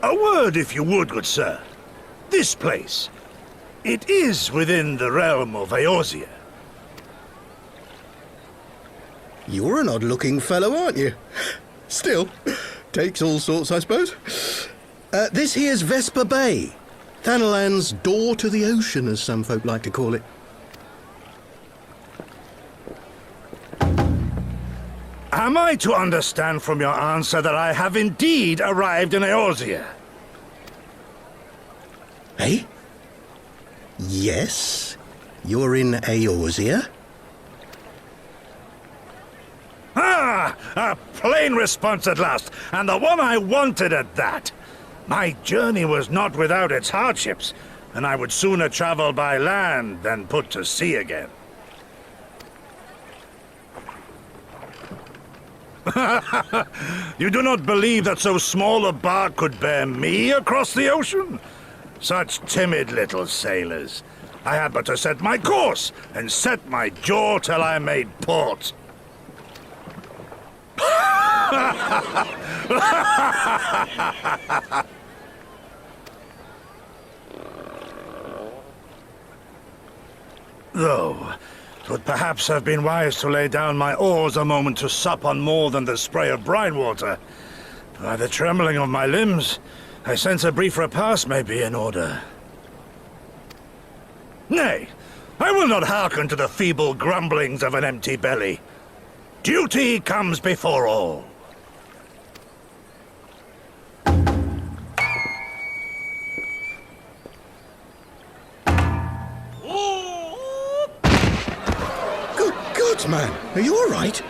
A word, if you would, good sir. This place, it is within the realm of Eorzea. You're an odd-looking fellow, aren't you? Still, takes all sorts, I suppose. This here's Vesper Bay, Thanalan's door to the ocean, as some folk like to call it. Am I to understand from your answer that I have indeed arrived in Eorzea? Eh? Yes, you're in Eorzea. Ah! A plain response at last, and the one I wanted at that. My journey was not without its hardships, and I would sooner travel by land than put to sea again. You do not believe that so small a bark could bear me across the ocean? Such timid little sailors. I had but to set my course and set my jaw till I made port. Though, 'twould perhaps have been wise to lay down my oars a moment to sup on more than the spray of brine water. By the trembling of my limbs, I sense a brief repast may be in order. Nay, I will not hearken to the feeble grumblings of an empty belly. Duty comes before all. Good God, man! Are you all right?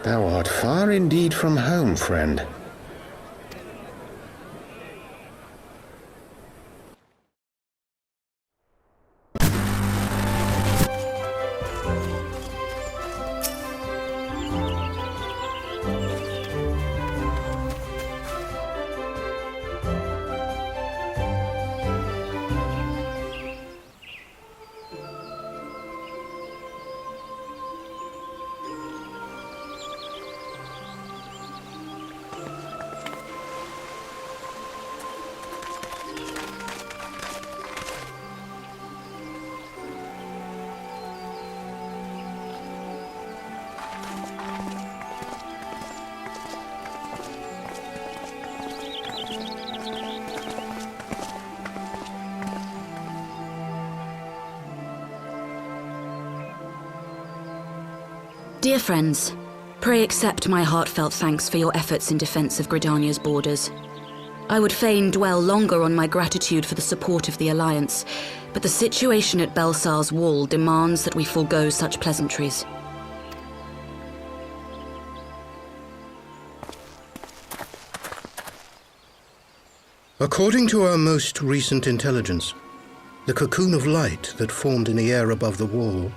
Thou art far indeed from home, friend. Dear friends, pray accept my heartfelt thanks for your efforts in defense of Gridania's borders. I would fain dwell longer on my gratitude for the support of the Alliance, but the situation at Belsar's Wall demands that we forego such pleasantries. According to our most recent intelligence, the cocoon of light that formed in the air above the wall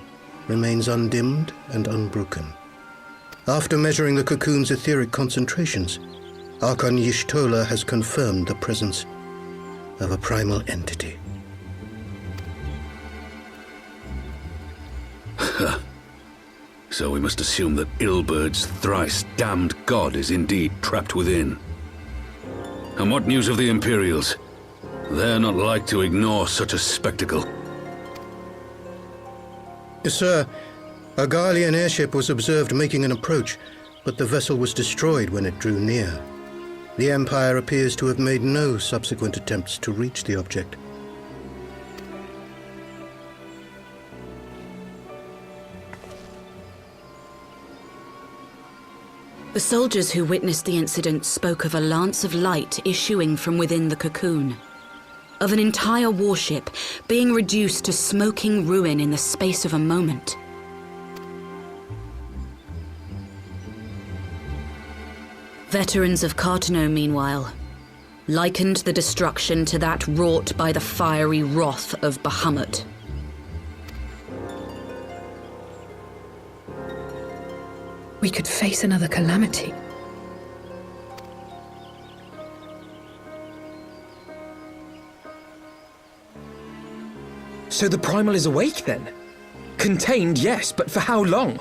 remains undimmed and unbroken. After measuring the cocoon's etheric concentrations, Archon Y'shtola has confirmed the presence of a primal entity. So we must assume that Ilbert's thrice damned god is indeed trapped within. And what news of the Imperials? They're not like to ignore such a spectacle. Yes, sir. A Garlean airship was observed making an approach, but the vessel was destroyed when it drew near. The Empire appears to have made no subsequent attempts to reach the object. The soldiers who witnessed the incident spoke of a lance of light issuing from within the cocoon, of an entire warship being reduced to smoking ruin in the space of a moment. Veterans of Cartano, meanwhile, likened the destruction to that wrought by the fiery wrath of Bahamut. We could face another calamity. So the Primal is awake then? Contained, yes, but for how long?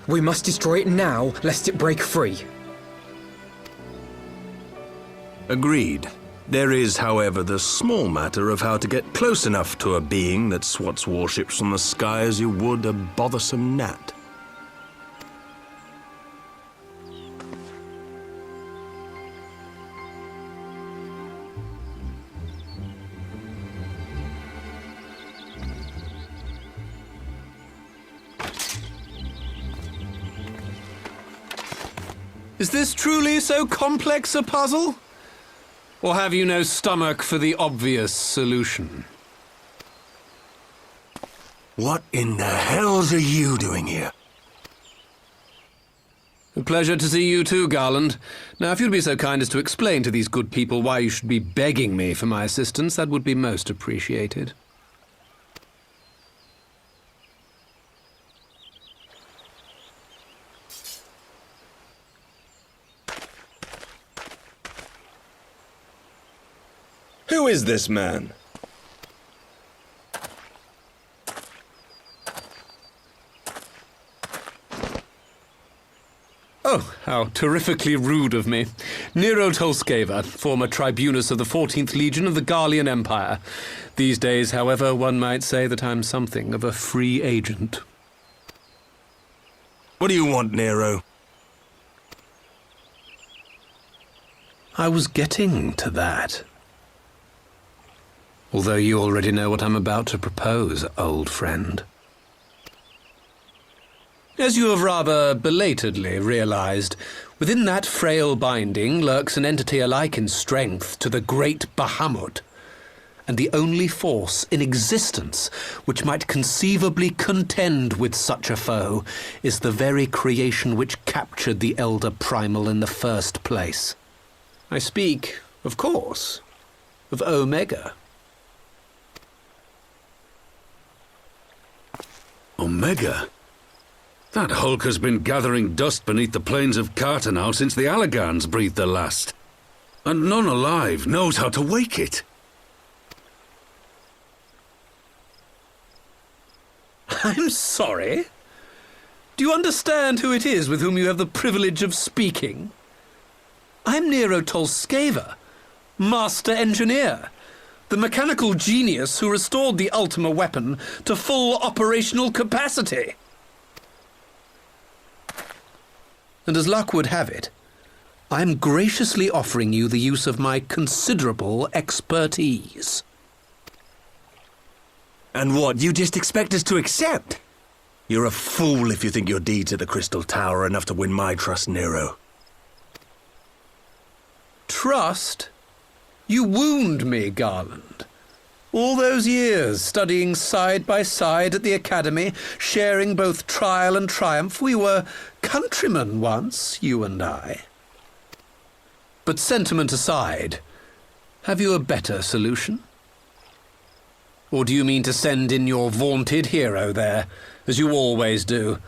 We must destroy it now, lest it break free. Agreed. There is, however, the small matter of how to get close enough to a being that swats warships from the sky as you would a bothersome gnat. Is this truly so complex a puzzle? Or have you no stomach for the obvious solution? What in the hells are you doing here? A pleasure to see you too, Garland. Now, if you'd be so kind as to explain to these good people why you should be begging me for my assistance, that would be most appreciated. Who is this man? Oh, how terrifically rude of me. Nero Tolskeva, former tribunus of the 14th Legion of the Garlean Empire. These days, however, one might say that I'm something of a free agent. What do you want, Nero? I was getting to that. Although you already know what I'm about to propose, old friend. As you have rather belatedly realized, within that frail binding lurks an entity alike in strength to the great Bahamut, and the only force in existence which might conceivably contend with such a foe is the very creation which captured the Elder Primal in the first place. I speak, of course, of Omega. Omega? That hulk has been gathering dust beneath the plains of Cartano since the Allagans breathed their last. And none alive knows how to wake it. I'm sorry? Do you understand who it is with whom you have the privilege of speaking? I'm Nero Tolskeva, Master Engineer, the mechanical genius who restored the Ultima weapon to full operational capacity. And as luck would have it, I'm graciously offering you the use of my considerable expertise. And what, you just expect us to accept? You're a fool if you think your deeds at the Crystal Tower are enough to win my trust, Nero. Trust? You wound me, Garland. All those years, studying side by side at the Academy, sharing both trial and triumph, we were countrymen once, you and I. But sentiment aside, have you a better solution? Or do you mean to send in your vaunted hero there, as you always do,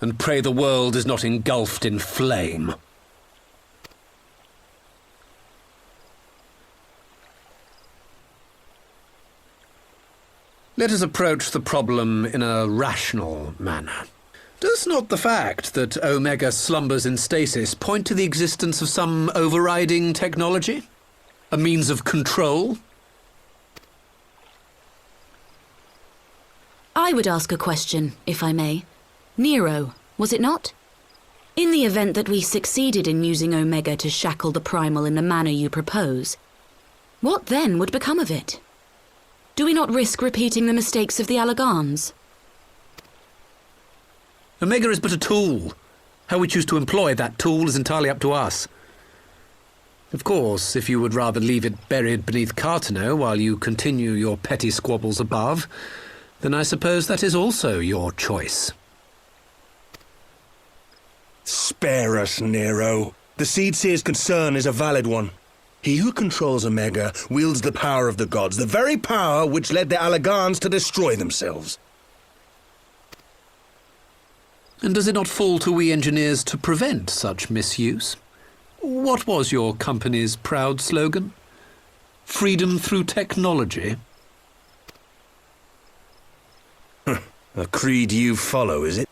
and pray the world is not engulfed in flame? Let us approach the problem in a rational manner. Does not the fact that Omega slumbers in stasis point to the existence of some overriding technology? A means of control? I would ask a question, if I may. Nero, was it not? In the event that we succeeded in using Omega to shackle the Primal in the manner you propose, what then would become of it? Do we not risk repeating the mistakes of the Allagans? Omega is but a tool, How we choose to employ that tool is entirely up to us. Of course, if you would rather leave it buried beneath Carteneau while you continue your petty squabbles above, then I suppose that is also your choice. Spare us, Nero. The Seedseer's concern is a valid one. He who controls Omega wields the power of the gods, the very power which led the Alagans to destroy themselves. And does it not fall to we engineers to prevent such misuse? What was your company's proud slogan? Freedom through technology? A creed you follow, is it?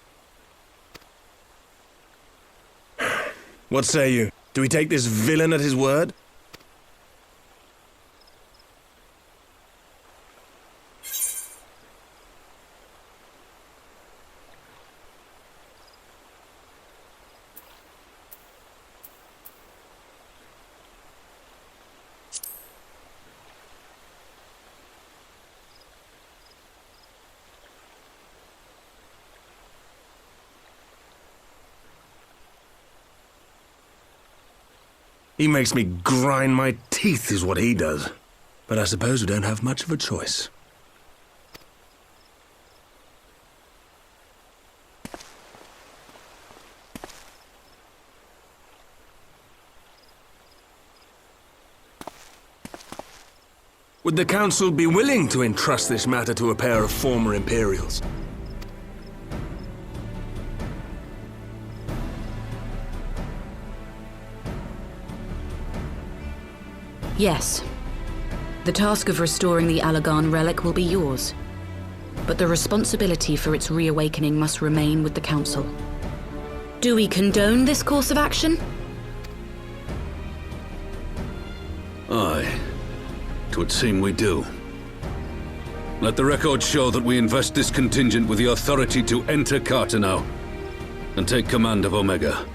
What say you? Do we take this villain at his word? He makes me grind my teeth, is what he does. But I suppose we don't have much of a choice. Would the Council be willing to entrust this matter to a pair of former Imperials? Yes. The task of restoring the Alagan relic will be yours. But the responsibility for its reawakening must remain with the Council. Do we condone this course of action? Aye. 'Twould seem we do. Let the record show that we invest this contingent with the authority to enter Carteneau and take command of Omega.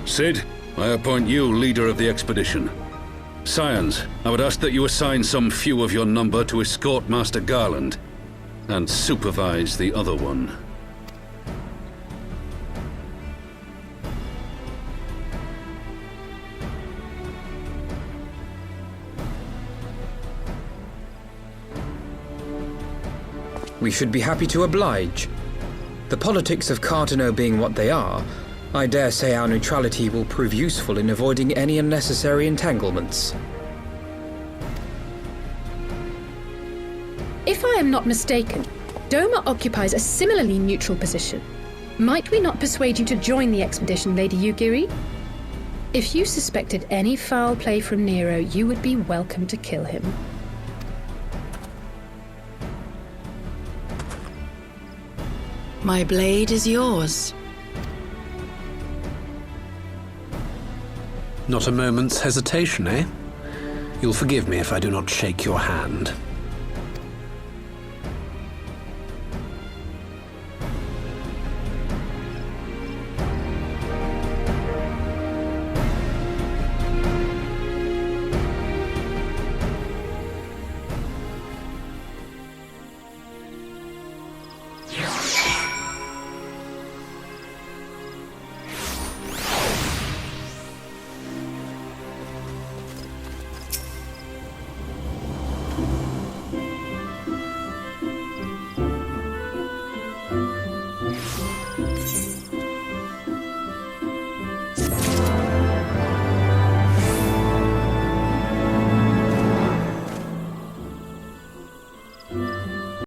Sid, I appoint you leader of the expedition. Scions, I would ask that you assign some few of your number to escort Master Garland and supervise the other one. We should be happy to oblige. The politics of Carteneau being what they are, I dare say our neutrality will prove useful in avoiding any unnecessary entanglements. If I am not mistaken, Doma occupies a similarly neutral position. Might we not persuade you to join the expedition, Lady Yugiri? If you suspected any foul play from Nero, you would be welcome to kill him. My blade is yours. Not a moment's hesitation, eh? You'll forgive me if I do not shake your hand.